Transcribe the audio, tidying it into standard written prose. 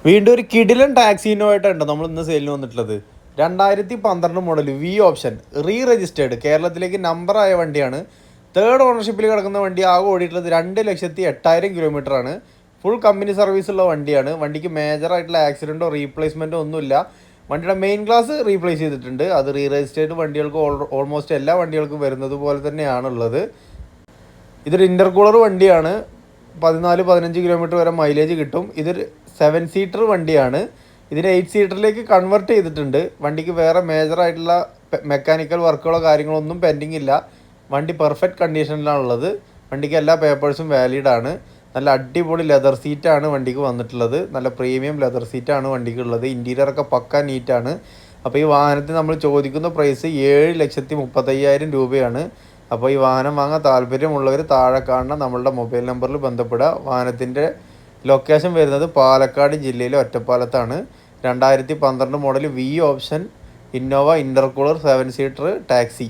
വീണ്ടും ഒരു കിടിലൻ ടാക്സി ഇന്നോവായിട്ടുണ്ട് നമ്മൾ ഇന്ന് സെയിലിന് വന്നിട്ടുള്ളത്. 2012 model V option reregistered, കേരളത്തിലേക്ക് നമ്പറായ വണ്ടിയാണ്. തേർഡ് ഓണർഷിപ്പിൽ കിടക്കുന്ന വണ്ടി. ആകെ ഓടിയിട്ടുള്ളത് 2,08,000 കിലോമീറ്ററാണ്. ഫുൾ കമ്പനി സർവീസ് ഉള്ള വണ്ടിയാണ്. വണ്ടിക്ക് മേജറായിട്ടുള്ള ആക്സിഡൻറ്റോ റീപ്ലേസ്മെൻറ്റോ ഒന്നുമില്ല. വണ്ടിയുടെ മെയിൻ ഗ്ലാസ് റീപ്ലേസ് ചെയ്തിട്ടുണ്ട്. അത് റീ രജിസ്റ്റേർഡ് വണ്ടികൾക്ക് ഓൾമോസ്റ്റ് എല്ലാ വണ്ടികൾക്കും വരുന്നത് പോലെ തന്നെയാണുള്ളത്. ഇതൊരു ഇൻ്റർകൂളർ വണ്ടിയാണ്. 14-15 കിലോമീറ്റർ വരെ മൈലേജ് കിട്ടും. ഇതൊരു 7 സീറ്റർ വണ്ടിയാണ്. ഇതിനെ 8 സീറ്ററിലേക്ക് കൺവേർട്ട് ചെയ്തിട്ടുണ്ട്. വണ്ടിക്ക് വേറെ മേജറായിട്ടുള്ള മെക്കാനിക്കൽ വർക്കുകളോ കാര്യങ്ങളൊന്നും പെൻഡിങ് ഇല്ല. വണ്ടി പെർഫെക്റ്റ് കണ്ടീഷനിലാണുള്ളത്. വണ്ടിക്ക് എല്ലാ പേപ്പേഴ്സും വാലിഡ് ആണ്. നല്ല അടിപൊളി ലെതർ സീറ്റാണ് വണ്ടിക്ക് വന്നിട്ടുള്ളത്. നല്ല പ്രീമിയം ലെതർ സീറ്റാണ് വണ്ടിക്ക് ഉള്ളത്. ഇൻറ്റീരിയറൊക്കെ പക്ക നീറ്റാണ്. അപ്പോൾ ഈ വാഹനത്തിന് നമ്മൾ ചോദിക്കുന്ന പ്രൈസ് 7,35,000 രൂപയാണ്. അപ്പോൾ ഈ വാഹനം വാങ്ങാൻ താല്പര്യമുള്ളവർ താഴെ കാണുന്ന നമ്മളുടെ മൊബൈൽ നമ്പറിൽ ബന്ധപ്പെടുക. വാഹനത്തിൻ്റെ ലൊക്കേഷൻ വരുന്നത് പാലക്കാട് ജില്ലയിലെ ഒറ്റപ്പാലത്താണ്. 2012 model V option Innova intercooler 7 seater taxi.